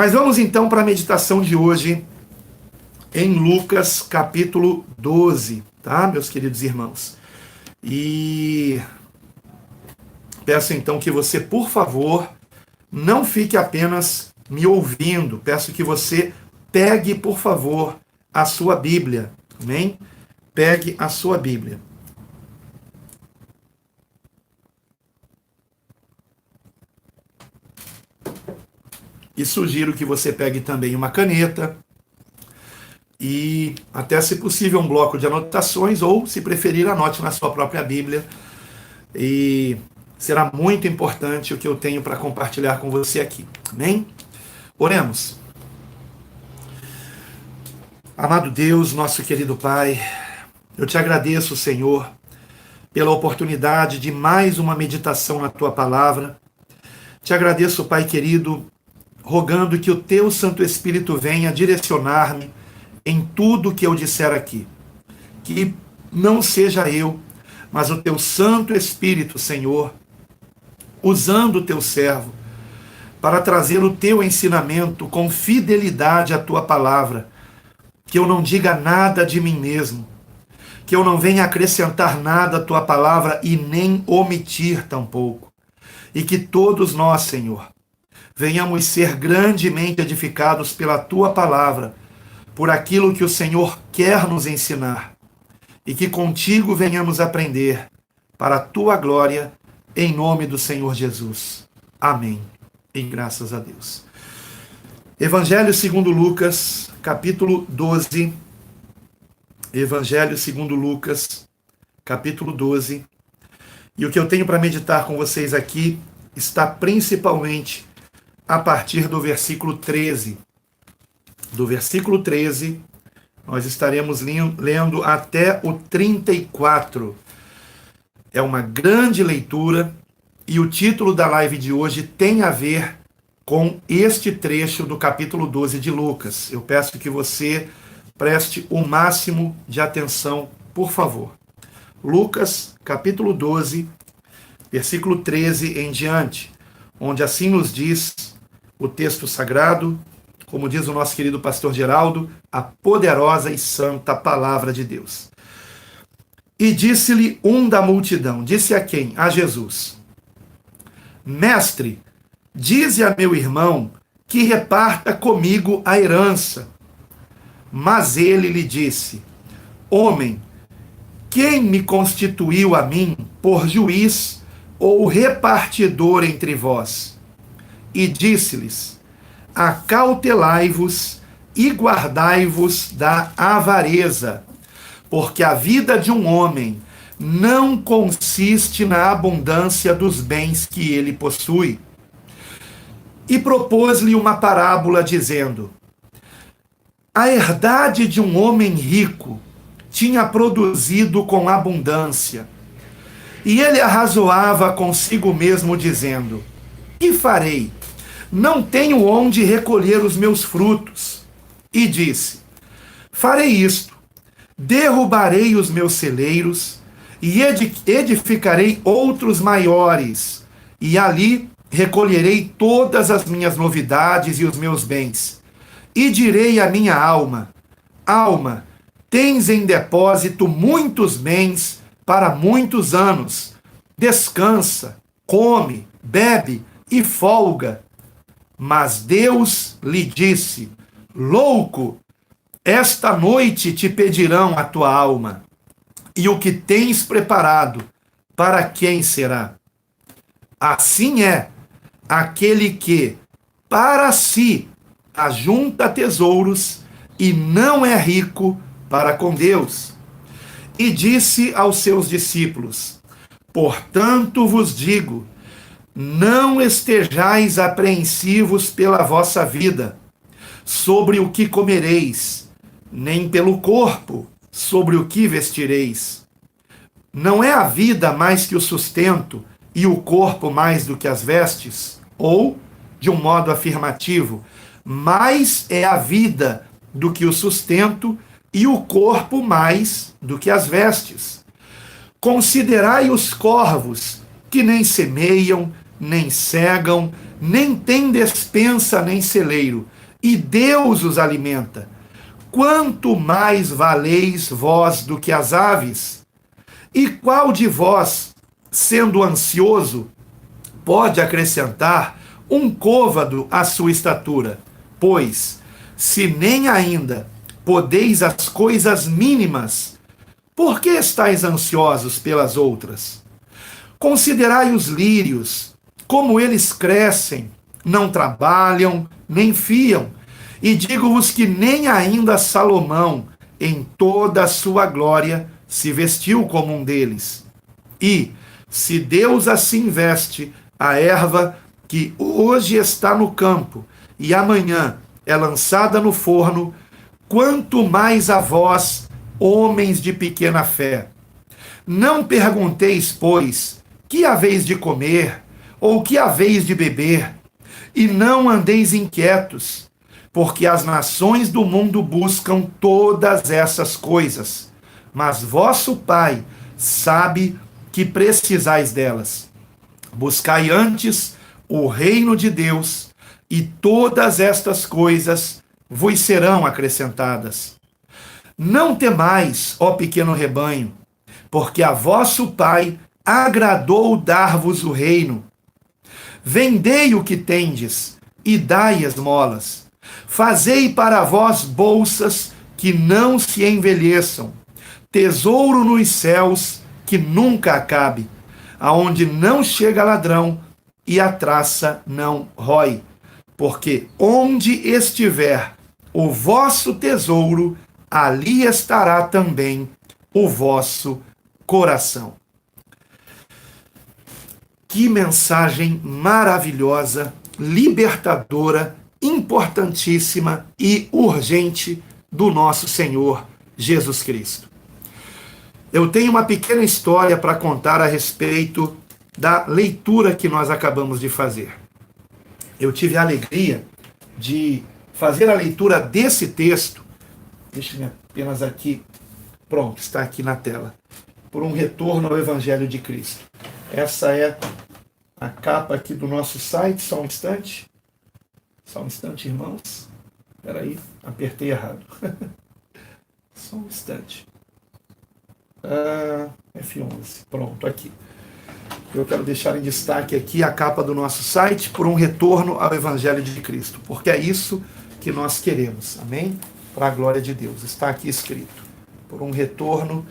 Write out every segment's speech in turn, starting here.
Mas vamos então para a meditação de hoje em Lucas capítulo 12, tá, meus queridos irmãos? E peço então que você, por favor, não fique apenas me ouvindo. Peço que você pegue, por favor, a sua Bíblia, amém? Pegue a sua Bíblia. E sugiro que você pegue também uma caneta e, até se possível, um bloco de anotações, ou, se preferir, anote na sua própria Bíblia. E será muito importante o que eu tenho para compartilhar com você aqui. Amém? Oremos. Amado Deus, nosso querido Pai, eu te agradeço, Senhor, pela oportunidade de mais uma meditação na Tua Palavra. Te agradeço, Pai querido, rogando que o Teu Santo Espírito venha direcionar-me em tudo que eu disser aqui. Que não seja eu, mas o Teu Santo Espírito, Senhor, usando o Teu servo, para trazer o Teu ensinamento com fidelidade à Tua Palavra. Que eu não diga nada de mim mesmo, que eu não venha acrescentar nada à Tua Palavra e nem omitir tampouco. E que todos nós, Senhor, venhamos ser grandemente edificados pela Tua Palavra, por aquilo que o Senhor quer nos ensinar, e que contigo venhamos aprender, para a Tua glória, em nome do Senhor Jesus. Amém. E graças a Deus. Evangelho segundo Lucas, capítulo 12. Evangelho segundo Lucas, capítulo 12. E o que eu tenho para meditar com vocês aqui está principalmente a partir do versículo 13. Do versículo 13, nós estaremos lendo até o 34. É uma grande leitura e o título da live de hoje tem a ver com este trecho do capítulo 12 de Lucas. Eu peço que você preste o máximo de atenção, por favor. Lucas, capítulo 12, versículo 13 em diante, onde assim nos diz o texto sagrado, como diz o nosso querido pastor Geraldo, a poderosa e santa palavra de Deus. E disse-lhe um da multidão, disse a quem? A Jesus: Mestre, dize a meu irmão que reparta comigo a herança. Mas ele lhe disse: Homem, quem me constituiu a mim por juiz ou repartidor entre vós? E disse-lhes: Acautelai-vos e guardai-vos da avareza, porque a vida de um homem não consiste na abundância dos bens que ele possui. E propôs-lhe uma parábola, dizendo: A herdade de um homem rico tinha produzido com abundância. E ele arrazoava consigo mesmo, dizendo: Que farei? Não tenho onde recolher os meus frutos. E disse: Farei isto: derrubarei os meus celeiros e edificarei outros maiores, e ali recolherei todas as minhas novidades e os meus bens. E direi à minha alma: Alma, tens em depósito muitos bens para muitos anos. Descansa, come, bebe e folga. Mas Deus lhe disse: Louco, esta noite te pedirão a tua alma, e o que tens preparado, para quem será? Assim é aquele que, para si, ajunta tesouros e não é rico para com Deus. E disse aos seus discípulos: Portanto vos digo, não estejais apreensivos pela vossa vida, sobre o que comereis, nem pelo corpo, sobre o que vestireis. Não é a vida mais que o sustento, e o corpo mais do que as vestes? Ou, de um modo afirmativo, mais é a vida do que o sustento, e o corpo mais do que as vestes. Considerai os corvos, que nem semeiam, nem cegam, nem têm despensa nem celeiro, e Deus os alimenta. Quanto mais valeis vós do que as aves? E qual de vós, sendo ansioso, pode acrescentar um côvado à sua estatura? Pois, se nem ainda podeis as coisas mínimas, por que estáis ansiosos pelas outras? Considerai os lírios, como eles crescem, não trabalham, nem fiam, e digo-vos que nem ainda Salomão, em toda a sua glória, se vestiu como um deles. E, se Deus assim veste a erva que hoje está no campo e amanhã é lançada no forno, quanto mais a vós, homens de pequena fé. Não pergunteis, pois, que haveis de comer, ou que haveis de beber, e não andeis inquietos, porque as nações do mundo buscam todas essas coisas, mas vosso Pai sabe que precisais delas. Buscai antes o reino de Deus, e todas estas coisas vos serão acrescentadas. Não temais, ó pequeno rebanho, porque a vosso Pai agradou dar-vos o reino. Vendei o que tendes e dai esmolas. Fazei para vós bolsas que não se envelheçam, tesouro nos céus que nunca acabe, aonde não chega ladrão e a traça não rói. Porque onde estiver o vosso tesouro, ali estará também o vosso coração. Que mensagem maravilhosa, libertadora, importantíssima e urgente do nosso Senhor Jesus Cristo. Eu tenho uma pequena história para contar a respeito da leitura que nós acabamos de fazer. Eu tive a alegria de fazer a leitura desse texto. Deixa-me apenas aqui. Pronto, está aqui na tela. Por um retorno ao Evangelho de Cristo. Essa é a capa aqui do nosso site. Só um instante. Só um instante, irmãos. Espera aí, apertei errado. Só um instante. F11. Pronto, aqui. Eu quero deixar em destaque aqui a capa do nosso site, por um retorno ao Evangelho de Cristo, porque é isso que nós queremos, amém? Para a glória de Deus, está aqui escrito, por um retorno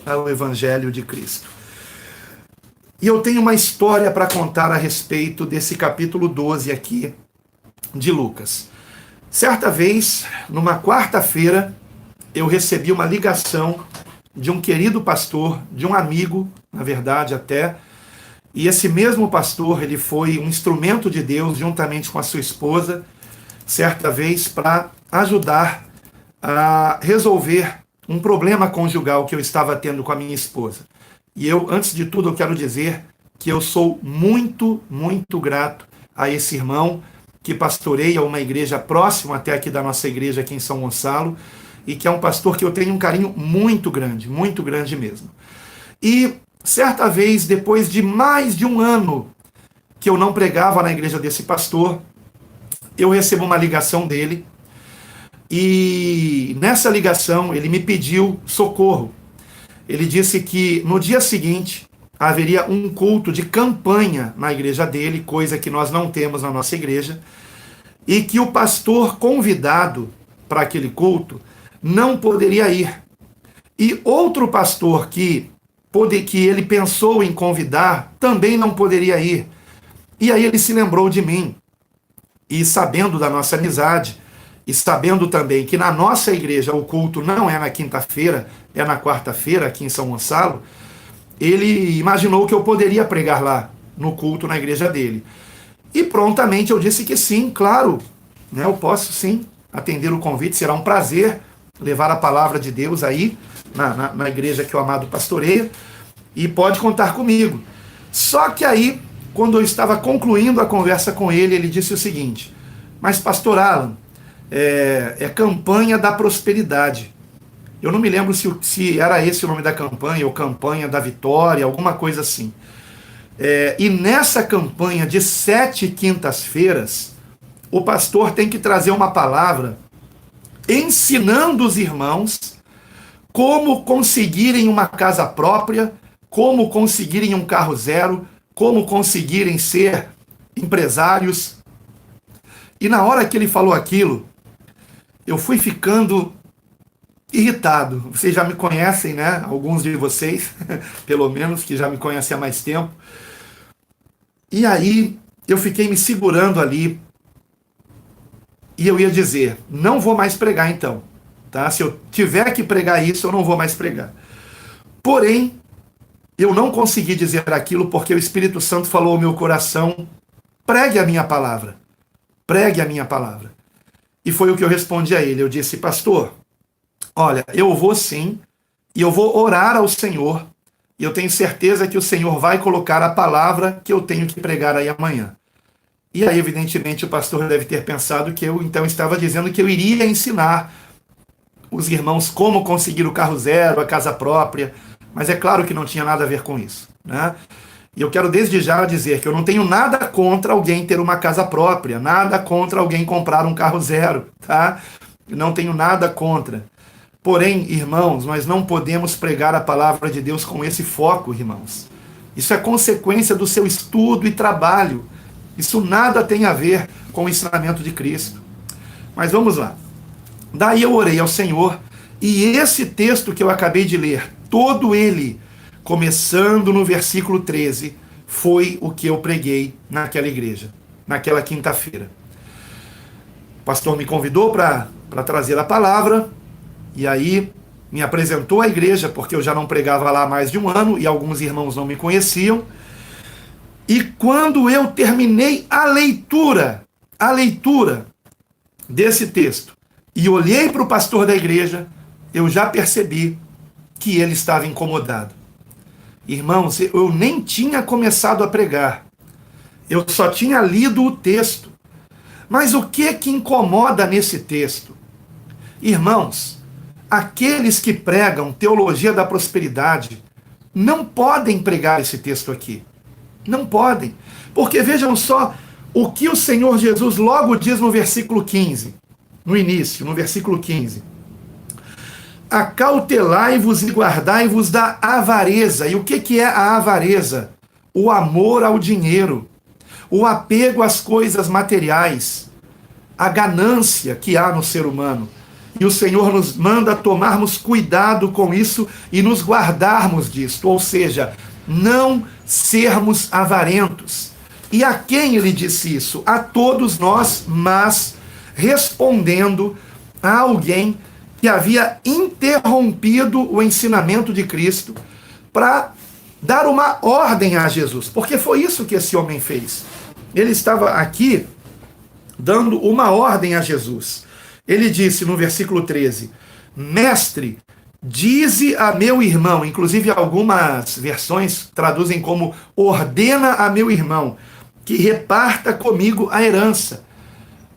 ao Evangelho de Cristo. E eu tenho uma história para contar a respeito desse capítulo 12 aqui de Lucas. Certa vez, numa quarta-feira, eu recebi uma ligação de um querido pastor, de um amigo, na verdade até, e esse mesmo pastor, ele foi um instrumento de Deus, juntamente com a sua esposa, certa vez, para ajudar a resolver um problema conjugal que eu estava tendo com a minha esposa. E eu, antes de tudo, eu quero dizer que eu sou muito, muito grato a esse irmão que pastoreia uma igreja próxima até aqui da nossa igreja aqui em São Gonçalo, e que é um pastor que eu tenho um carinho muito grande mesmo. E certa vez, depois de mais de um ano que eu não pregava na igreja desse pastor, eu recebo uma ligação dele, e nessa ligação ele me pediu socorro. Ele disse que no dia seguinte haveria um culto de campanha na igreja dele, coisa que nós não temos na nossa igreja, e que o pastor convidado para aquele culto não poderia ir. E outro pastor que ele pensou em convidar também não poderia ir. E aí ele se lembrou de mim. E sabendo da nossa amizade, e sabendo também que na nossa igreja o culto não é na quinta-feira, é na quarta-feira aqui em São Gonçalo, ele imaginou que eu poderia pregar lá no culto na igreja dele. E prontamente eu disse que sim, claro, né, eu posso sim atender o convite, será um prazer levar a palavra de Deus aí na igreja que o amado pastoreia, e pode contar comigo. Só que aí, quando eu estava concluindo a conversa com ele, ele disse o seguinte: mas pastor Alan, é campanha da prosperidade. Eu não me lembro se era esse o nome da campanha, ou campanha da vitória, alguma coisa assim. E nessa campanha de 7 quintas-feiras, o pastor tem que trazer uma palavra ensinando os irmãos como conseguirem uma casa própria, como conseguirem um carro zero, como conseguirem ser empresários. E na hora que ele falou aquilo, eu fui ficando irritado. Vocês já me conhecem, né? Alguns de vocês, pelo menos, que já me conhecem há mais tempo. E aí eu fiquei me segurando ali e eu ia dizer, não vou mais pregar então. Tá? Se eu tiver que pregar isso, eu não vou mais pregar. Porém, eu não consegui dizer aquilo porque o Espírito Santo falou ao meu coração, pregue a minha palavra. Pregue a minha palavra. E foi o que eu respondi a ele. Eu disse, pastor, olha, eu vou sim, e eu vou orar ao Senhor, e eu tenho certeza que o Senhor vai colocar a palavra que eu tenho que pregar aí amanhã. E aí, evidentemente, o pastor deve ter pensado que eu, então, estava dizendo que eu iria ensinar os irmãos como conseguir o carro zero, a casa própria, mas é claro que não tinha nada a ver com isso, né? E eu quero desde já dizer que eu não tenho nada contra alguém ter uma casa própria, nada contra alguém comprar um carro zero, tá? Não tenho nada contra. Porém, irmãos, nós não podemos pregar a palavra de Deus com esse foco, irmãos. Isso é consequência do seu estudo e trabalho. Isso nada tem a ver com o ensinamento de Cristo. Mas vamos lá. Daí eu orei ao Senhor, e esse texto que eu acabei de ler, todo ele, começando no versículo 13, foi o que eu preguei naquela igreja, naquela quinta-feira. O pastor me convidou para trazer a palavra, e aí me apresentou à igreja, porque eu já não pregava lá há mais de um ano, e alguns irmãos não me conheciam. E quando eu terminei a leitura desse texto, e olhei para o pastor da igreja, eu já percebi que ele estava incomodado. Irmãos, eu nem tinha começado a pregar. Eu só tinha lido o texto. Mas o que incomoda nesse texto? Irmãos, aqueles que pregam teologia da prosperidade não podem pregar esse texto aqui. Não podem. Porque vejam só o que o Senhor Jesus logo diz no versículo 15. No início, no versículo 15. Acautelai-vos e guardai-vos da avareza. E o que é a avareza? O amor ao dinheiro, o apego às coisas materiais, a ganância que há no ser humano. E o Senhor nos manda tomarmos cuidado com isso e nos guardarmos disto, ou seja, não sermos avarentos. E a quem ele disse isso? A todos nós, mas respondendo a alguém que havia interrompido o ensinamento de Cristo para dar uma ordem a Jesus, porque foi isso que esse homem fez. Ele estava aqui dando uma ordem a Jesus. Ele disse no versículo 13, mestre, dize a meu irmão, inclusive algumas versões traduzem como ordena a meu irmão, que reparta comigo a herança.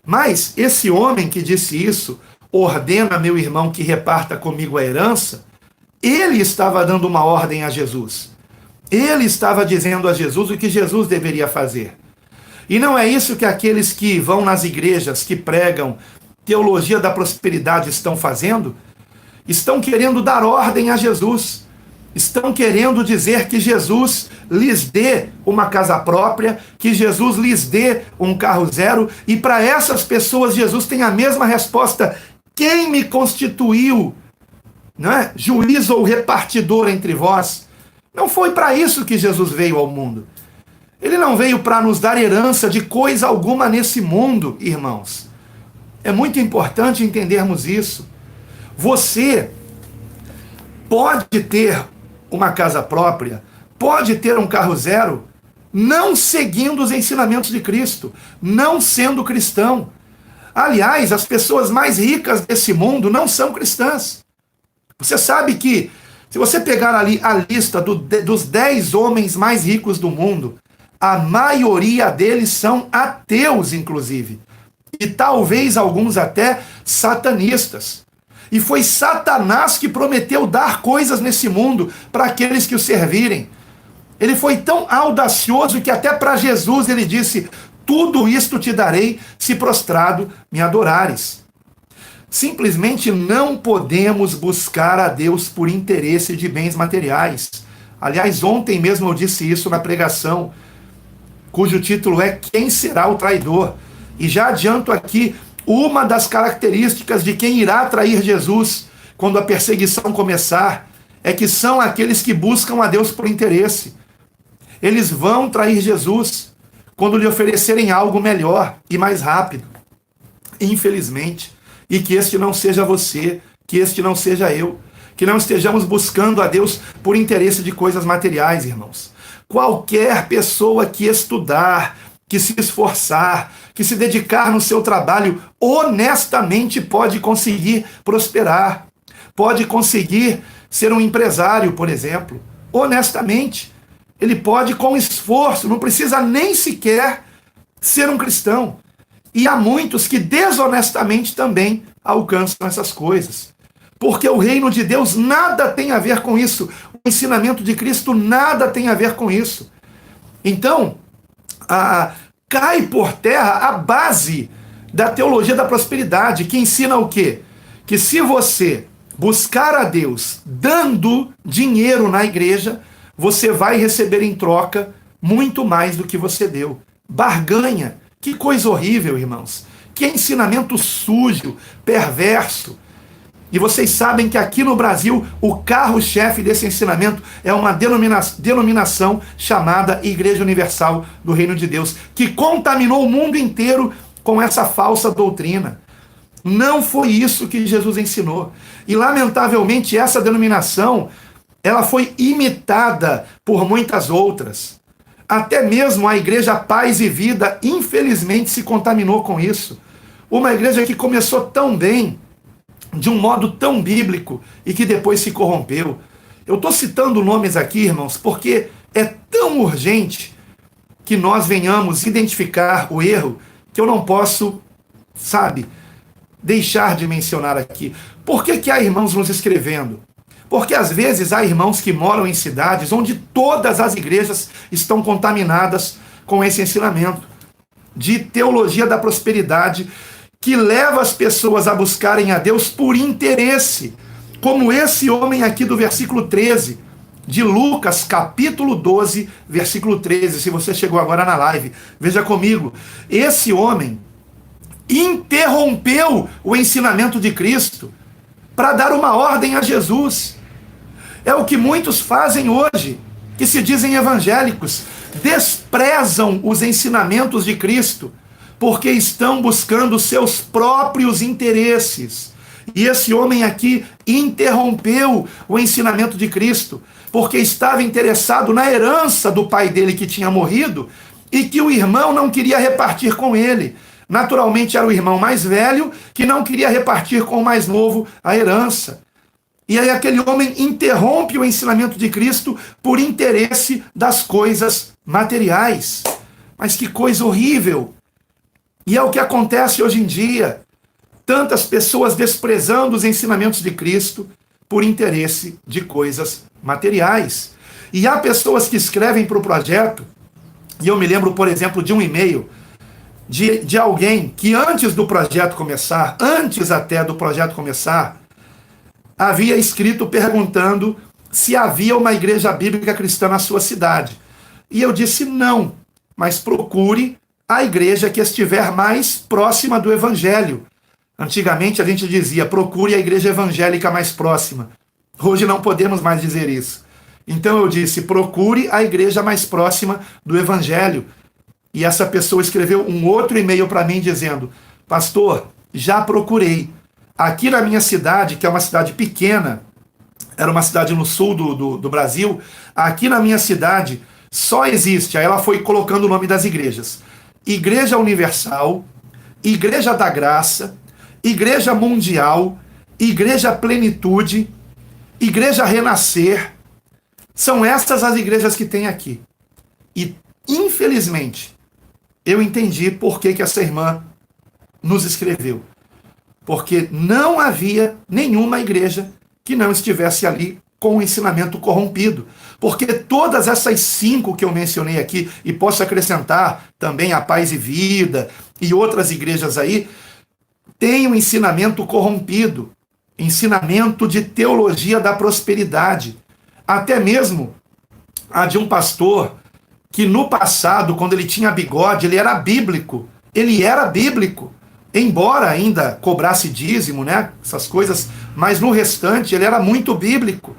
Mas esse homem que disse isso, ordena a meu irmão que reparta comigo a herança, ele estava dando uma ordem a Jesus. Ele estava dizendo a Jesus o que Jesus deveria fazer. E não é isso que aqueles que vão nas igrejas, que pregam teologia da prosperidade estão fazendo? Estão querendo dar ordem a Jesus. Estão querendo dizer que Jesus lhes dê uma casa própria, que Jesus lhes dê um carro zero, e para essas pessoas Jesus tem a mesma resposta: quem me constituiu, não é, juiz ou repartidor entre vós? Não foi para isso que Jesus veio ao mundo. Ele não veio para nos dar herança de coisa alguma nesse mundo, irmãos. É muito importante entendermos isso. Você pode ter uma casa própria, pode ter um carro zero, não seguindo os ensinamentos de Cristo, não sendo cristão. Aliás, as pessoas mais ricas desse mundo não são cristãs. Você sabe que, se você pegar ali a lista dos 10 homens mais ricos do mundo, a maioria deles são ateus, inclusive. E talvez alguns até satanistas. E foi Satanás que prometeu dar coisas nesse mundo para aqueles que o servirem. Ele foi tão audacioso que até para Jesus ele disse: tudo isto te darei se prostrado me adorares. Simplesmente não podemos buscar a Deus por interesse de bens materiais. Aliás, ontem mesmo eu disse isso na pregação, cujo título é Quem será o traidor? E já adianto aqui uma das características de quem irá trair Jesus quando a perseguição começar, é que são aqueles que buscam a Deus por interesse. Eles vão trair Jesus quando lhe oferecerem algo melhor e mais rápido. Infelizmente, e que este não seja você, que este não seja eu, que não estejamos buscando a Deus por interesse de coisas materiais, irmãos. Qualquer pessoa que estudar, que se esforçar, que se dedicar no seu trabalho, honestamente pode conseguir prosperar, pode conseguir ser um empresário, por exemplo. Honestamente, ele pode com esforço, não precisa nem sequer ser um cristão. E há muitos que desonestamente também alcançam essas coisas. Porque o reino de Deus nada tem a ver com isso. O ensinamento de Cristo nada tem a ver com isso. Então, cai por terra a base da teologia da prosperidade, que ensina o quê? Que se você buscar a Deus dando dinheiro na igreja, você vai receber em troca muito mais do que você deu. Barganha. Que coisa horrível, irmãos. Que ensinamento sujo, perverso. E vocês sabem que aqui no Brasil, o carro-chefe desse ensinamento é uma denominação chamada Igreja Universal do Reino de Deus, que contaminou o mundo inteiro com essa falsa doutrina. Não foi isso que Jesus ensinou. E, lamentavelmente, essa denominação, ela foi imitada por muitas outras. Até mesmo a Igreja Paz e Vida, infelizmente, se contaminou com isso. Uma igreja que começou tão bem, de um modo tão bíblico, e que depois se corrompeu. Eu estou citando nomes aqui, irmãos, porque é tão urgente que nós venhamos identificar o erro, que eu não posso, deixar de mencionar aqui. Por que há irmãos nos escrevendo? Porque às vezes há irmãos que moram em cidades onde todas as igrejas estão contaminadas com esse ensinamento de teologia da prosperidade, que leva as pessoas a buscarem a Deus por interesse, como esse homem aqui do versículo 13, de Lucas, capítulo 12, versículo 13, se você chegou agora na live, veja comigo, esse homem interrompeu o ensinamento de Cristo para dar uma ordem a Jesus. É o que muitos fazem hoje, que se dizem evangélicos, desprezam os ensinamentos de Cristo, porque estão buscando seus próprios interesses. E esse homem aqui interrompeu o ensinamento de Cristo, porque estava interessado na herança do pai dele que tinha morrido, e que o irmão não queria repartir com ele. Naturalmente era o irmão mais velho que não queria repartir com o mais novo a herança. E aí aquele homem interrompe o ensinamento de Cristo por interesse das coisas materiais. Mas que coisa horrível! E é o que acontece hoje em dia. Tantas pessoas desprezando os ensinamentos de Cristo por interesse de coisas materiais. E há pessoas que escrevem para o projeto, e eu me lembro, por exemplo, de um e-mail de alguém que antes do projeto começar, antes até do projeto começar, havia escrito perguntando se havia uma igreja bíblica cristã na sua cidade. E eu disse não, mas procure a igreja que estiver mais próxima do evangelho. Antigamente a gente dizia, procure a igreja evangélica mais próxima. Hoje não podemos mais dizer isso. Então eu disse, procure a igreja mais próxima do evangelho. E essa pessoa escreveu um outro e-mail para mim dizendo, pastor, já procurei. Aqui na minha cidade, que é uma cidade pequena, era uma cidade no sul do Brasil, aqui na minha cidade só existe, aí ela foi colocando o nome das igrejas, Igreja Universal, Igreja da Graça, Igreja Mundial, Igreja Plenitude, Igreja Renascer. São essas as igrejas que tem aqui. E, infelizmente, eu entendi por que essa irmã nos escreveu. Porque não havia nenhuma igreja que não estivesse ali com o ensinamento corrompido. Porque todas essas 5 que eu mencionei aqui, e posso acrescentar também a Paz e Vida e outras igrejas aí, têm um ensinamento corrompido, ensinamento de teologia da prosperidade. Até mesmo a de um pastor que no passado, quando ele tinha bigode, ele era bíblico. Ele era bíblico, embora ainda cobrasse dízimo, né? Essas coisas, mas no restante ele era muito bíblico.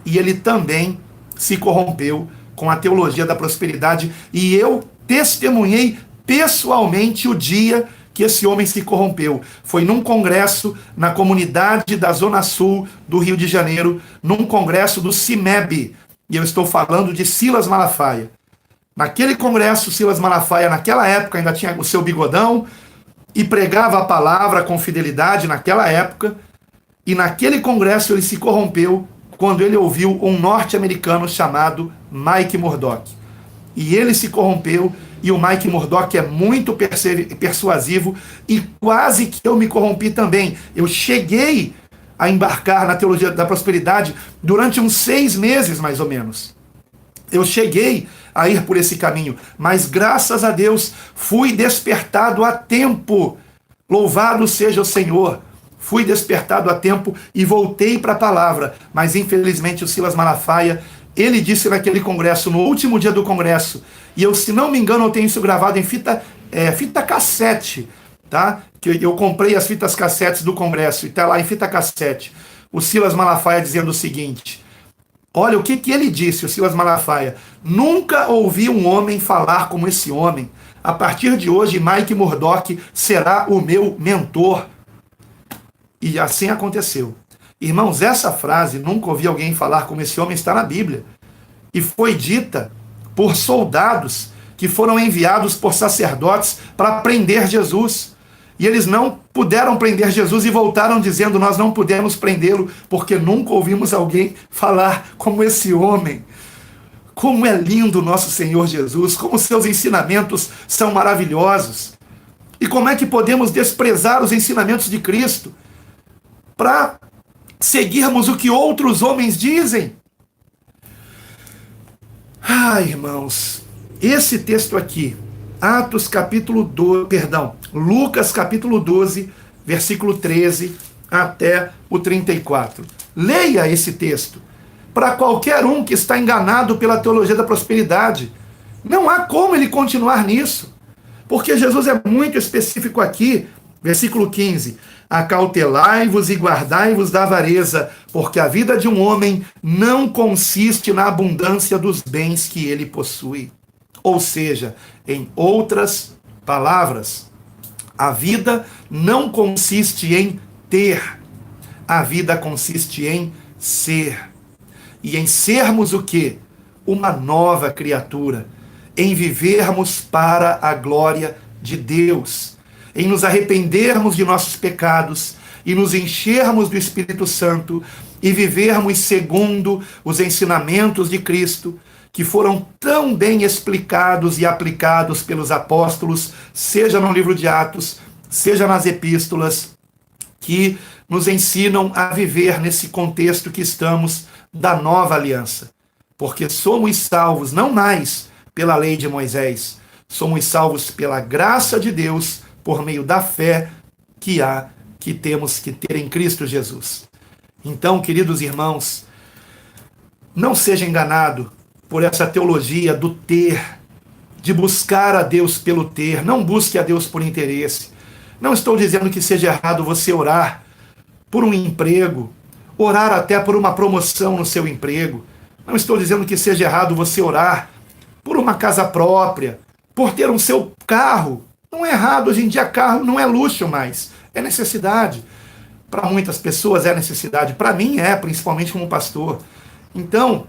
E ele também se corrompeu com a teologia da prosperidade. E eu testemunhei pessoalmente o dia que esse homem se corrompeu. Foi num congresso na comunidade da Zona Sul do Rio de Janeiro, num congresso do CIMEB. E eu estou falando de Silas Malafaia. Naquele congresso, Silas Malafaia, naquela época, ainda tinha o seu bigodão e pregava a palavra com fidelidade naquela época. E naquele congresso ele se corrompeu quando ele ouviu um norte-americano chamado Mike Murdock. E ele se corrompeu, e o Mike Murdock é muito persuasivo, e quase que eu me corrompi também. Eu cheguei a embarcar na teologia da prosperidade durante uns 6 meses, mais ou menos. Eu cheguei a ir por esse caminho, mas graças a Deus fui despertado a tempo. Louvado seja o Senhor. Fui despertado a tempo e voltei para a palavra. Mas infelizmente o Silas Malafaia, ele disse naquele congresso, no último dia do congresso, e eu, se não me engano, eu tenho isso gravado em fita cassete, tá? Que eu comprei as fitas cassetes do congresso e está lá em fita cassete. O Silas Malafaia dizendo o seguinte: olha o que ele disse, o Silas Malafaia: nunca ouvi um homem falar como esse homem. A partir de hoje, Mike Murdock será o meu mentor. E assim aconteceu. Irmãos, essa frase, nunca ouvi alguém falar como esse homem, está na Bíblia. E foi dita por soldados que foram enviados por sacerdotes para prender Jesus. E eles não puderam prender Jesus e voltaram dizendo: nós não pudemos prendê-lo porque nunca ouvimos alguém falar como esse homem. Como é lindo o nosso Senhor Jesus, como seus ensinamentos são maravilhosos. E como é que podemos desprezar os ensinamentos de Cristo para seguirmos o que outros homens dizem? Irmãos, esse texto aqui, Lucas capítulo 12, versículo 13 até o 34. Leia esse texto para qualquer um que está enganado pela teologia da prosperidade. Não há como ele continuar nisso, porque Jesus é muito específico aqui. Versículo 15: acautelai-vos e guardai-vos da avareza, porque a vida de um homem não consiste na abundância dos bens que ele possui. Ou seja, em outras palavras, a vida não consiste em ter, a vida consiste em ser. E em sermos o quê? Uma nova criatura, em vivermos para a glória de Deus, em nos arrependermos de nossos pecados e nos enchermos do Espírito Santo e vivermos segundo os ensinamentos de Cristo, que foram tão bem explicados e aplicados pelos apóstolos, seja no livro de Atos, seja nas epístolas, que nos ensinam a viver nesse contexto que estamos da nova aliança. Porque somos salvos não mais pela lei de Moisés, somos salvos pela graça de Deus, por meio da fé que temos que ter em Cristo Jesus. Então, queridos irmãos, não seja enganado por essa teologia do ter, de buscar a Deus pelo ter. Não busque a Deus por interesse. Não estou dizendo que seja errado você orar por um emprego, orar até por uma promoção no seu emprego. Não estou dizendo que seja errado você orar por uma casa própria, por ter um seu carro. Não é errado, hoje em dia carro não é luxo mais, é necessidade. Para muitas pessoas é necessidade, para mim é, principalmente como pastor. Então,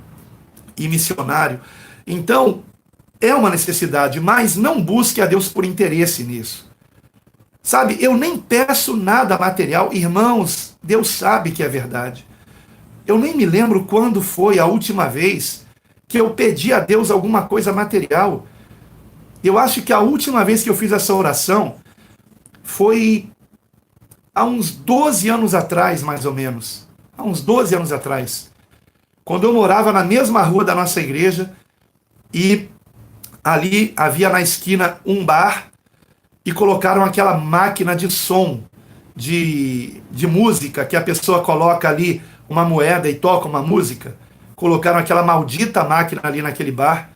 e missionário. Então, é uma necessidade, mas não busque a Deus por interesse nisso. Sabe, eu nem peço nada material. Irmãos, Deus sabe que é verdade. Eu nem me lembro quando foi a última vez que eu pedi a Deus alguma coisa material. Eu acho que a última vez que eu fiz essa oração foi há uns 12 anos atrás, mais ou menos. Há uns 12 anos atrás. quando eu morava na mesma rua da nossa igreja, e ali havia na esquina um bar, e colocaram aquela máquina de som, de música, que a pessoa coloca ali uma moeda e toca uma música. Colocaram aquela maldita máquina ali naquele bar,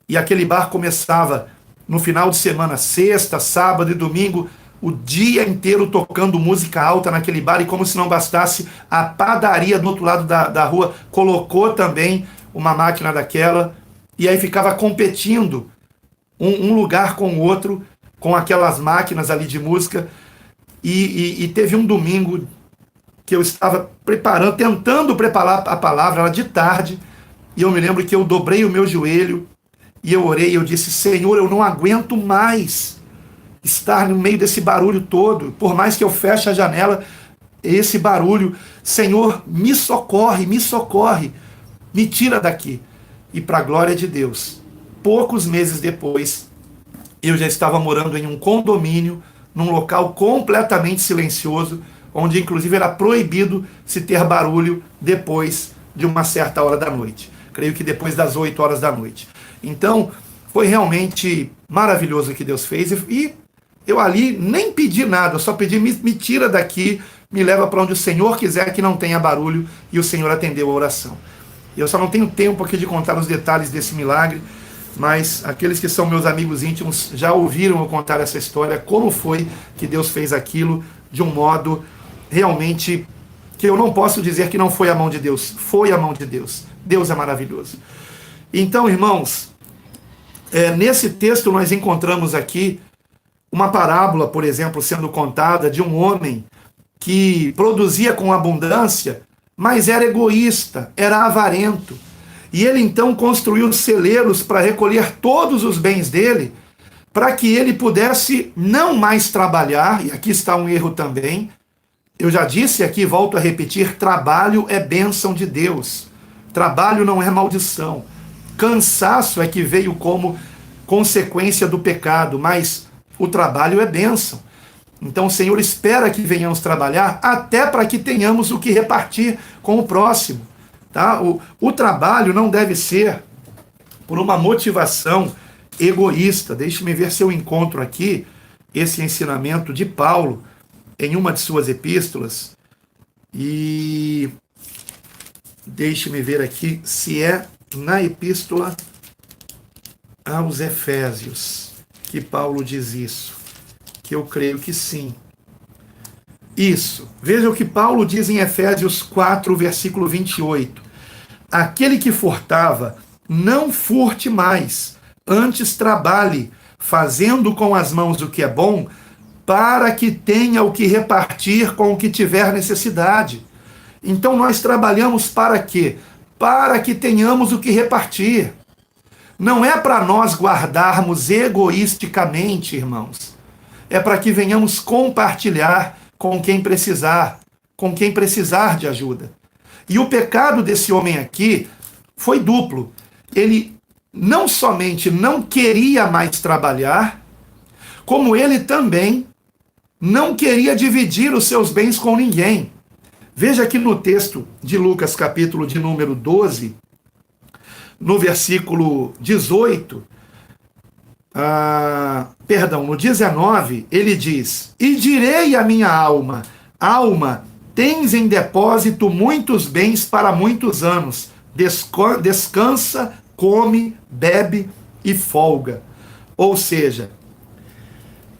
e aquele bar começava no final de semana, sexta, sábado e domingo, o dia inteiro tocando música alta naquele bar, e como se não bastasse, a padaria do outro lado da rua colocou também uma máquina daquela, e aí ficava competindo um lugar com o outro, com aquelas máquinas ali de música, e teve um domingo que eu estava preparando, tentando preparar a palavra, era de tarde, e eu me lembro que eu dobrei o meu joelho, e eu orei, e eu disse: Senhor, eu não aguento mais estar no meio desse barulho todo, por mais que eu feche a janela, esse barulho, Senhor, me socorre, me tira daqui. E para a glória de Deus, poucos meses depois, eu já estava morando em um condomínio, num local completamente silencioso, onde inclusive era proibido se ter barulho depois de uma certa hora da noite. Creio que depois das 8 horas da noite. Então, foi realmente maravilhoso o que Deus fez, e eu ali nem pedi nada, eu só pedi: me tira daqui, me leva para onde o Senhor quiser, que não tenha barulho, e o Senhor atendeu a oração. Eu só não tenho tempo aqui de contar os detalhes desse milagre, mas aqueles que são meus amigos íntimos já ouviram eu contar essa história, como foi que Deus fez aquilo de um modo realmente que eu não posso dizer que não foi a mão de Deus, foi a mão de Deus. Deus é maravilhoso. Então, irmãos, nesse texto nós encontramos aqui uma parábola, por exemplo, sendo contada de um homem que produzia com abundância, mas era egoísta, era avarento. E ele então construiu celeiros para recolher todos os bens dele, para que ele pudesse não mais trabalhar, e aqui está um erro também. Eu já disse aqui, volto a repetir: trabalho é bênção de Deus. Trabalho não é maldição. Cansaço é que veio como consequência do pecado, mas o trabalho é bênção. Então o Senhor espera que venhamos trabalhar até para que tenhamos o que repartir com o próximo. Tá? O trabalho não deve ser por uma motivação egoísta. Deixe-me ver se eu encontro aqui esse ensinamento de Paulo em uma de suas epístolas. E deixe-me ver aqui se é na epístola aos Efésios que Paulo diz isso, que eu creio que sim. Isso. Veja o que Paulo diz em Efésios 4, versículo 28. Aquele que furtava, não furte mais, antes trabalhe, fazendo com as mãos o que é bom, para que tenha o que repartir com o que tiver necessidade. Então nós trabalhamos para quê? Para que tenhamos o que repartir. Não é para nós guardarmos egoisticamente, irmãos. É para que venhamos compartilhar com quem precisar de ajuda. E o pecado desse homem aqui foi duplo. Ele não somente não queria mais trabalhar, como ele também não queria dividir os seus bens com ninguém. Veja aqui no texto de Lucas, capítulo de número 12, no versículo 18, no 19, ele diz: E direi à minha alma: alma, tens em depósito muitos bens para muitos anos, descansa, come, bebe e folga. Ou seja,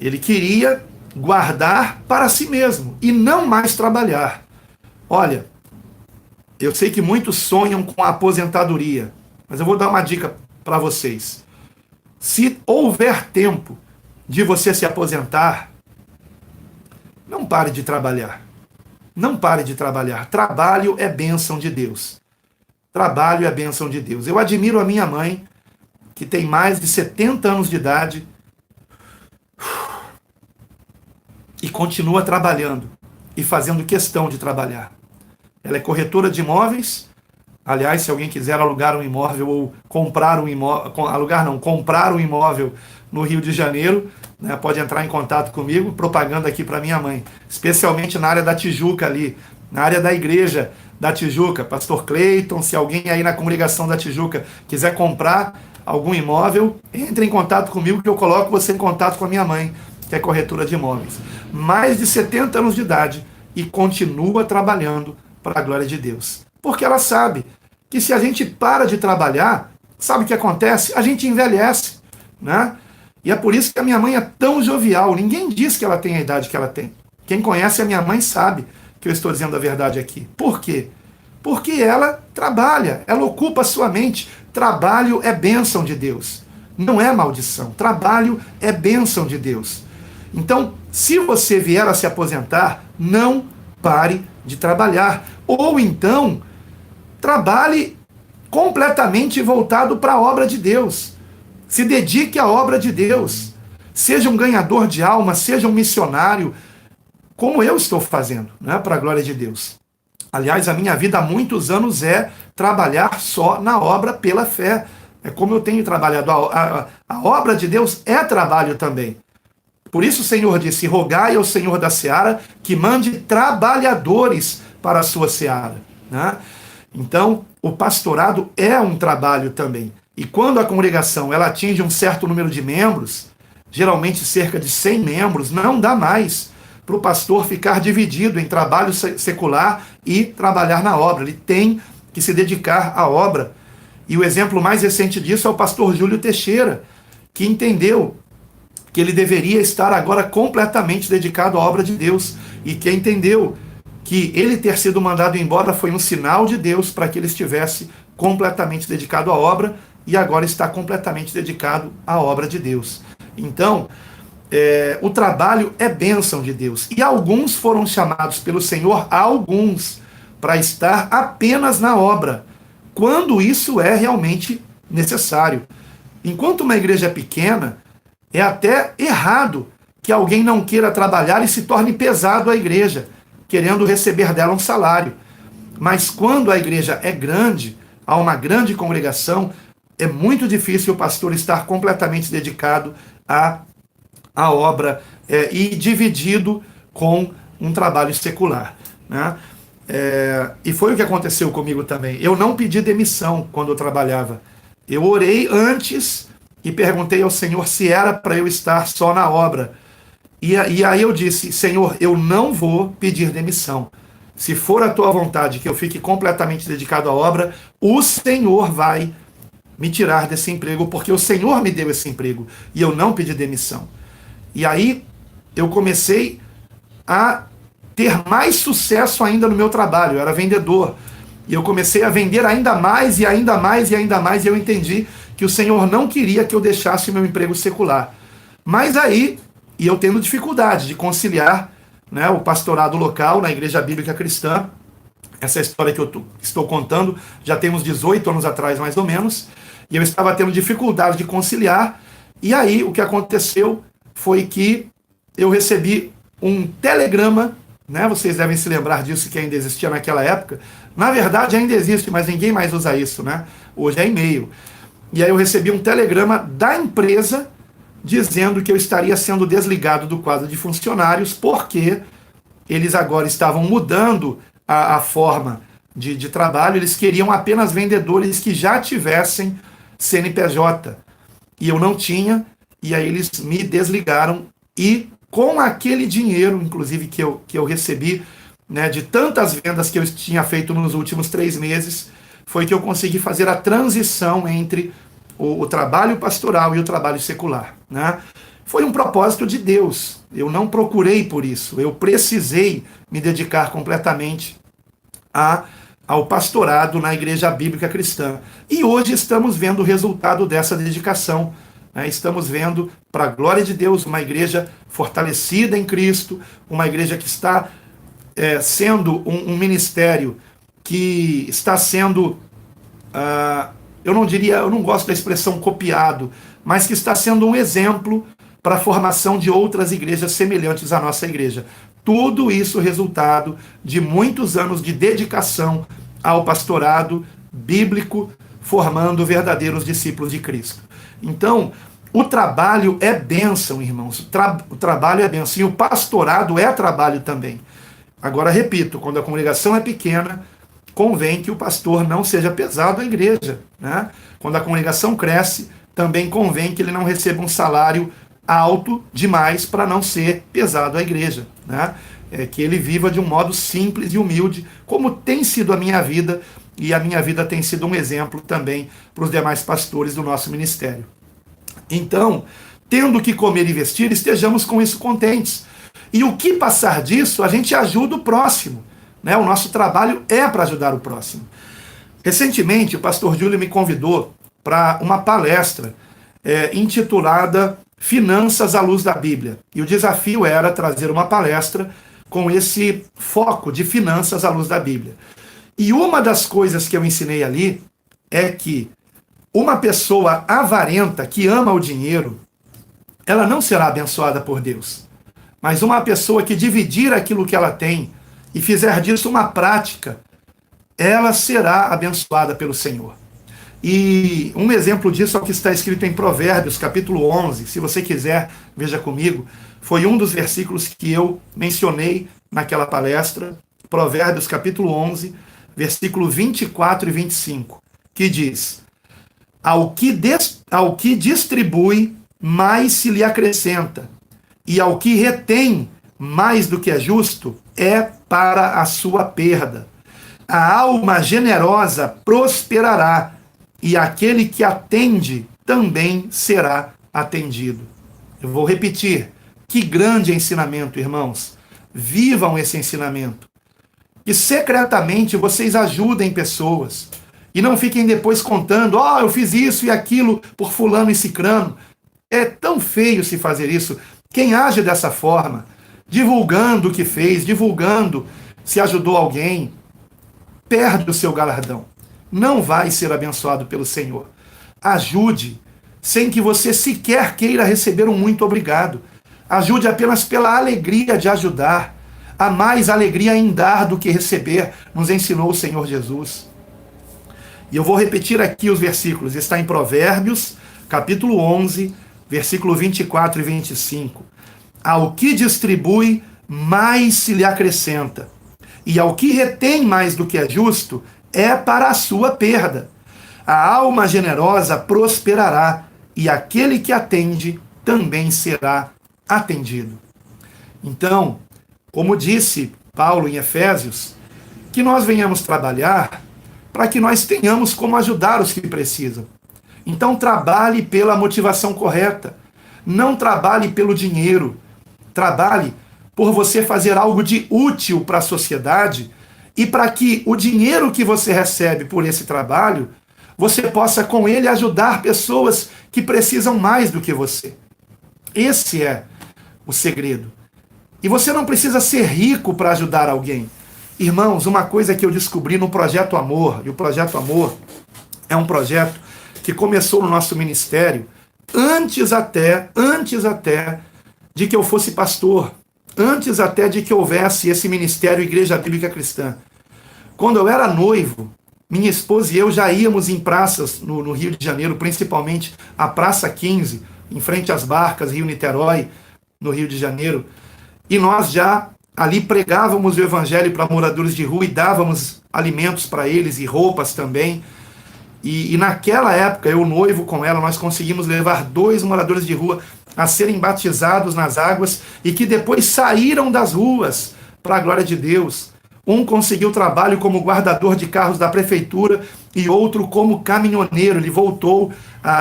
ele queria guardar para si mesmo e não mais trabalhar. Olha, eu sei que muitos sonham com a aposentadoria, mas eu vou dar uma dica para vocês. Se houver tempo de você se aposentar, não pare de trabalhar. Não pare de trabalhar. Trabalho é bênção de Deus. Trabalho é bênção de Deus. Eu admiro a minha mãe, que tem mais de 70 anos de idade, e continua trabalhando e fazendo questão de trabalhar. Ela é corretora de imóveis. Aliás, se alguém quiser alugar um imóvel ou comprar um imóvel, comprar um imóvel no Rio de Janeiro, né, pode entrar em contato comigo, propaganda aqui para minha mãe, especialmente na área da Tijuca ali, na área da igreja da Tijuca. Pastor Cleiton, se alguém aí na congregação da Tijuca quiser comprar algum imóvel, entre em contato comigo que eu coloco você em contato com a minha mãe, que é corretora de imóveis. Mais de 70 anos de idade e continua trabalhando para a glória de Deus. Porque ela sabe que se a gente para de trabalhar, sabe o que acontece? A gente envelhece, né? E é por isso que a minha mãe é tão jovial. Ninguém diz que ela tem a idade que ela tem. Quem conhece a minha mãe sabe que eu estou dizendo a verdade aqui. Por quê? Porque ela trabalha, ela ocupa a sua mente. Trabalho é bênção de Deus, não é maldição. Trabalho é bênção de Deus. Então, se você vier a se aposentar, não pare de trabalhar. Ou então, trabalhe completamente voltado para a obra de Deus. Se dedique à obra de Deus. Seja um ganhador de alma, seja um missionário, como eu estou fazendo, né, para a glória de Deus. Aliás, a minha vida há muitos anos é trabalhar só na obra pela fé. É como eu tenho trabalhado. A obra de Deus é trabalho também. Por isso o Senhor disse: rogai ao Senhor da seara que mande trabalhadores para a sua seara, né? Então, o pastorado é um trabalho também. E quando a congregação ela atinge um certo número de membros, geralmente cerca de 100 membros, não dá mais para o pastor ficar dividido em trabalho secular e trabalhar na obra. Ele tem que se dedicar à obra. E o exemplo mais recente disso é o pastor Júlio Teixeira, que entendeu que ele deveria estar agora completamente dedicado à obra de Deus, e que entendeu que ele ter sido mandado embora foi um sinal de Deus para que ele estivesse completamente dedicado à obra, e agora está completamente dedicado à obra de Deus. Então, o trabalho é bênção de Deus. E alguns foram chamados pelo Senhor, para estar apenas na obra, quando isso é realmente necessário. Enquanto uma igreja é pequena, é até errado que alguém não queira trabalhar e se torne pesado à igreja, querendo receber dela um salário. Mas quando a igreja é grande, há uma grande congregação, é muito difícil o pastor estar completamente dedicado à obra e dividido com um trabalho secular, né? E foi o que aconteceu comigo também. Eu não pedi demissão quando eu trabalhava. Eu orei antes e perguntei ao Senhor se era para eu estar só na obra. E aí eu disse: Senhor, eu não vou pedir demissão. Se for a tua vontade que eu fique completamente dedicado à obra, o Senhor vai me tirar desse emprego, porque o Senhor me deu esse emprego e eu não pedi demissão. E aí eu comecei a ter mais sucesso ainda no meu trabalho. Eu era vendedor. E eu comecei a vender ainda mais e ainda mais e ainda mais. E eu entendi que o Senhor não queria que eu deixasse o meu emprego secular. Mas aí, e eu tendo dificuldade de conciliar, né, o pastorado local na Igreja Bíblica Cristã, essa história que eu estou contando já tem uns 18 anos atrás, mais ou menos, e eu estava tendo dificuldade de conciliar. E aí o que aconteceu foi que eu recebi um telegrama, né? Vocês devem se lembrar disso, que ainda existia naquela época. Na verdade ainda existe, mas ninguém mais usa isso, né? Hoje é e-mail. E aí eu recebi um telegrama da empresa dizendo que eu estaria sendo desligado do quadro de funcionários, porque eles agora estavam mudando a forma de trabalho. Eles queriam apenas vendedores que já tivessem CNPJ. E eu não tinha, e aí eles me desligaram. E com aquele dinheiro, inclusive, que eu recebi, né, de tantas vendas que eu tinha feito nos últimos 3 meses, foi que eu consegui fazer a transição entre o trabalho pastoral e o trabalho secular, né? Foi um propósito de Deus. Eu não procurei por isso. Eu precisei me dedicar completamente ao pastorado na Igreja Bíblica Cristã. E hoje estamos vendo o resultado dessa dedicação. Estamos vendo, para a glória de Deus, uma igreja fortalecida em Cristo, uma igreja que está sendo um ministério que está sendo, eu não gosto da expressão copiado, mas que está sendo um exemplo para a formação de outras igrejas semelhantes à nossa igreja. Tudo isso resultado de muitos anos de dedicação ao pastorado bíblico, formando verdadeiros discípulos de Cristo. Então, o trabalho é bênção, irmãos. O trabalho é bênção. E o pastorado é trabalho também. Agora, repito, quando a congregação é pequena, convém que o pastor não seja pesado à igreja, né? Quando a congregação cresce, também convém que ele não receba um salário alto demais para não ser pesado à igreja, né? Que ele viva de um modo simples e humilde, como tem sido a minha vida, e a minha vida tem sido um exemplo também para os demais pastores do nosso ministério. Então, tendo que comer e vestir, estejamos com isso contentes. E o que passar disso, a gente ajuda o próximo, né? O nosso trabalho é para ajudar o próximo. Recentemente, o pastor Júlio me convidou para uma palestra intitulada Finanças à Luz da Bíblia. E o desafio era trazer uma palestra com esse foco de finanças à luz da Bíblia. E uma das coisas que eu ensinei ali é que uma pessoa avarenta que ama o dinheiro, ela não será abençoada por Deus. Mas uma pessoa que dividir aquilo que ela tem e fizer disso uma prática, ela será abençoada pelo Senhor. E um exemplo disso é o que está escrito em Provérbios, capítulo 11. Se você quiser, veja comigo. Foi um dos versículos que eu mencionei naquela palestra. Provérbios, capítulo 11, versículo 24 e 25, que diz: ao que distribui, mais se lhe acrescenta, e ao que retém mais do que é justo, é para a sua perda. A alma generosa prosperará, e aquele que atende também será atendido. Eu vou repetir. Que grande ensinamento, irmãos. Vivam esse ensinamento. Que secretamente vocês ajudem pessoas. E não fiquem depois contando, eu fiz isso e aquilo por fulano e cicrano. É tão feio se fazer isso. Quem age dessa forma, divulgando o que fez, divulgando se ajudou alguém, perde o seu galardão. Não vai ser abençoado pelo Senhor. Ajude, sem que você sequer queira receber um muito obrigado. Ajude apenas pela alegria de ajudar. Há mais alegria em dar do que receber, nos ensinou o Senhor Jesus. E eu vou repetir aqui os versículos. Está em Provérbios, capítulo 11, versículo 24 e 25. Ao que distribui, mais se lhe acrescenta. E ao que retém mais do que é justo, é para a sua perda. A alma generosa prosperará, e aquele que atende também será atendido. Então, como disse Paulo em Efésios, que nós venhamos trabalhar para que nós tenhamos como ajudar os que precisam. Então trabalhe pela motivação correta. Não trabalhe pelo dinheiro. Trabalhe por você fazer algo de útil para a sociedade e para que o dinheiro que você recebe por esse trabalho, você possa com ele ajudar pessoas que precisam mais do que você. Esse é o segredo. E você não precisa ser rico para ajudar alguém. Irmãos, uma coisa que eu descobri no Projeto Amor, e o Projeto Amor é um projeto que começou no nosso ministério antes até de que eu fosse pastor, antes até de que houvesse esse ministério Igreja Bíblica Cristã. Quando eu era noivo, minha esposa e eu já íamos em praças no Rio de Janeiro, principalmente a Praça 15, em frente às Barcas, Rio Niterói, no Rio de Janeiro, e nós já ali pregávamos o evangelho para moradores de rua e dávamos alimentos para eles e roupas também. E naquela época, eu noivo com ela, nós conseguimos levar 2 moradores de rua a serem batizados nas águas e que depois saíram das ruas para a glória de Deus. Um conseguiu trabalho como guardador de carros da prefeitura e outro como caminhoneiro. Ele voltou,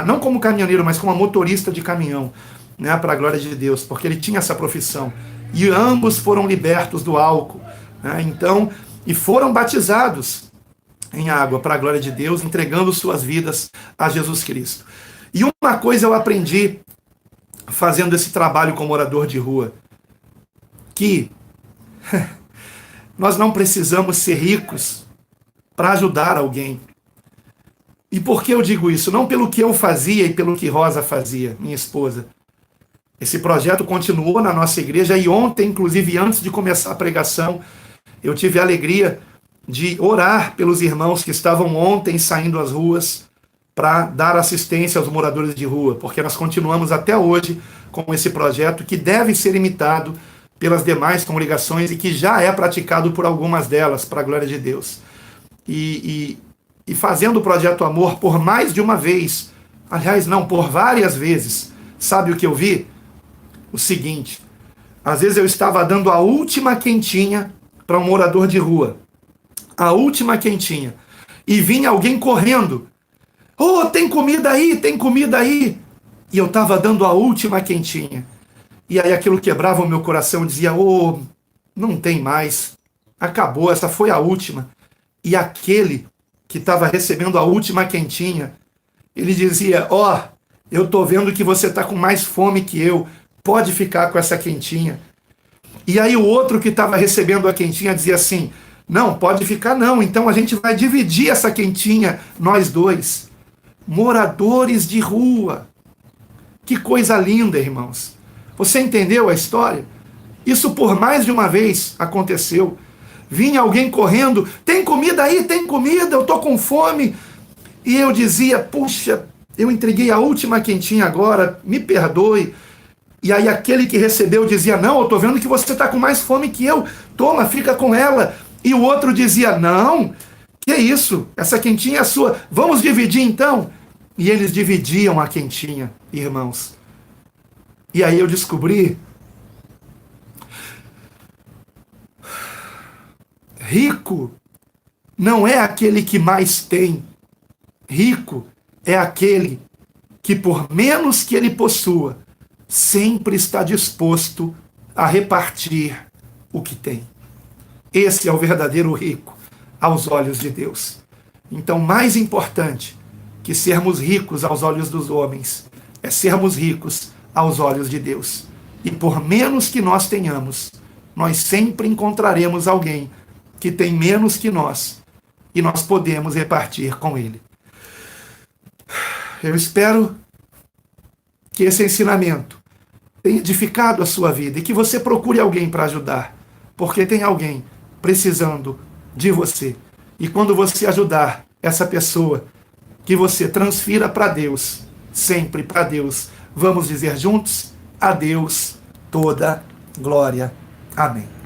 não como caminhoneiro, mas como motorista de caminhão, né, para a glória de Deus, porque ele tinha essa profissão. E ambos foram libertos do álcool, né, e foram batizados em água para a glória de Deus, entregando suas vidas a Jesus Cristo. E uma coisa eu aprendi fazendo esse trabalho como morador de rua, que nós não precisamos ser ricos para ajudar alguém. E por que eu digo isso? Não pelo que eu fazia e pelo que Rosa fazia, minha esposa. Esse projeto continuou na nossa igreja e ontem, inclusive antes de começar a pregação, eu tive a alegria de orar pelos irmãos que estavam ontem saindo às ruas para dar assistência aos moradores de rua, porque nós continuamos até hoje com esse projeto que deve ser imitado pelas demais congregações e que já é praticado por algumas delas, para a glória de Deus. E fazendo o Projeto Amor por mais de uma vez, aliás, não, por várias vezes, sabe o que eu vi? O seguinte: às vezes eu estava dando a última quentinha para um morador de rua, a última quentinha, e vinha alguém correndo: "Oh, tem comida aí, tem comida aí!" E eu estava dando a última quentinha. E aí aquilo quebrava o meu coração, dizia: "Oh, não tem mais, acabou, essa foi a última." E aquele que estava recebendo a última quentinha, ele dizia: "Ó, eu tô vendo que você tá com mais fome que eu, pode ficar com essa quentinha." E aí o outro que estava recebendo a quentinha dizia assim: "Não, pode ficar não, então a gente vai dividir essa quentinha, nós dois." Moradores de rua. Que coisa linda, irmãos. Você entendeu a história? Isso por mais de uma vez aconteceu. Vinha alguém correndo: "Tem comida aí, tem comida, eu tô com fome." E eu dizia: "Puxa, eu entreguei a última quentinha agora, me perdoe." E aí aquele que recebeu dizia: "Não, eu tô vendo que você tá com mais fome que eu, toma, fica com ela." E o outro dizia: "Não, que isso, essa quentinha é sua, vamos dividir então." E eles dividiam a quentinha, irmãos. E aí eu descobri: rico não é aquele que mais tem. Rico é aquele que, por menos que ele possua, sempre está disposto a repartir o que tem. Esse é o verdadeiro rico aos olhos de Deus. Então, mais importante que sermos ricos aos olhos dos homens é sermos ricos aos olhos de Deus. E por menos que nós tenhamos, nós sempre encontraremos alguém que tem menos que nós e nós podemos repartir com ele. Eu espero que esse ensinamento tenha edificado a sua vida e que você procure alguém para ajudar, porque tem alguém precisando de você. E quando você ajudar essa pessoa, que você transfira para Deus, sempre para Deus. Vamos dizer juntos: a Deus toda glória. Amém.